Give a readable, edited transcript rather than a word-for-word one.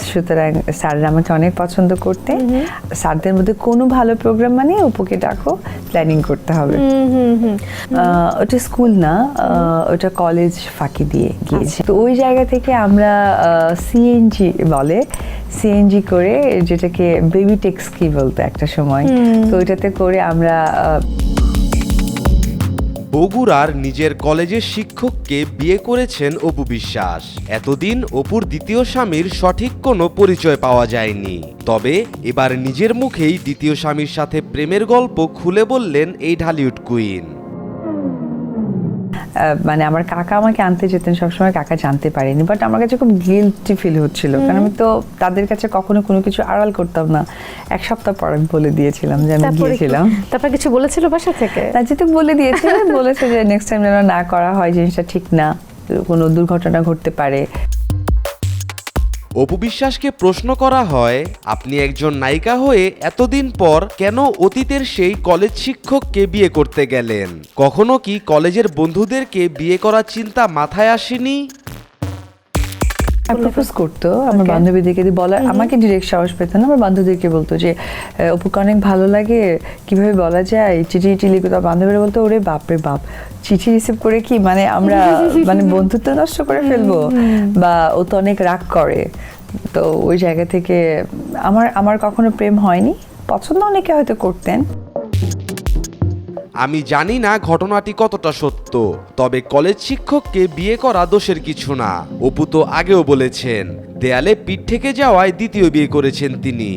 সুতরাং স্যাররা আমাকে অনেক পছন্দ করতে। স্যারদের মধ্যে কোনো ভালো প্রোগ্রাম মানে অপুকে ডাকো, প্ল্যানিং করতে হবে। ওটা স্কুল না, ওটা কলেজ ফাঁকি দিয়ে গিয়েছে। তো ওই জায়গা থেকে আমরা সিএনজি বলে, সিএনজি করে, যেটাকে বেবি ট্যাক্সি বলতো একটা সময়, তো ওইটাতে করে আমরা বগুড়ার নিজের কলেজের শিক্ষককে বিয়ে করেছেন অপু বিশ্বাস। এতদিন অপুর দ্বিতীয় স্বামীর সঠিক কোনো পরিচয় পাওয়া যায়নি, তবে এবার নিজের মুখেই দ্বিতীয় স্বামীর সাথে প্রেমের গল্প খুলে বললেন এই ঢালিউড কুইন। মানে আমার কাকা আমাকে আনতে যেতেন সবসময়, কাকা জানতে পারেনি, বাট আমার কাছে খুব গিল্টি ফিল হচ্ছিল, কারণ আমি তো তাদের কাছে কখনো কোনো কিছু আড়াল করতাম না। এক সপ্তাহ পর আমি বলে দিয়েছিলাম যে আমি গিয়েছিলাম। তারপর কিছু বলেছিল বাসা থেকে? না, যেহেতু বলে দিয়েছে, বলেছে যে নেক্সট টাইম যেন না করা হয়, জিনিসটা ঠিক না, কোনো দুর্ঘটনা ঘটতে পারে। অপু বিশ্বাসকে প্রশ্ন করা হয়, আপনি একজন নায়িকা হয়ে এতদিন পর কেন অতীতের সেই কলেজ শিক্ষককে বিয়ে করতে গেলেন? কখনো কি কলেজের বন্ধুদেরকে বিয়ে করার চিন্তা মাথায় আসেনি? প্রপোজ করতো আমার বান্ধবীদেরকে দিয়ে, বলা আমাকে ডিরেক্ট সাহস পেত না, আমার বান্ধবীদেরকে বলতো যে অপুকে অনেক ভালো লাগে, কিভাবে বলা যায়, চিঠি টিঠি লিখতো। বান্ধবীরা বলতো ওরে বাপরে বাপ, চিঠি রিসিভ করে কি মানে আমরা মানে বন্ধুত্ব নষ্ট করে ফেলবো, বা ও তো অনেক রাগ করে। তো ওই জায়গা থেকে আমার কখনো প্রেম হয়নি, পছন্দ অনেকে হয়তো করতেন। আমি জানি না ঘটনাটি কতটা সত্য, তবে কলেজ শিক্ষককে বিয়ে করা দোষের কিছু না। অপু তো আগেও বলেছেন, দেয়ালে পিঠ থেকে যাওয়ায় দ্বিতীয় বিয়ে করেছেন তিনি।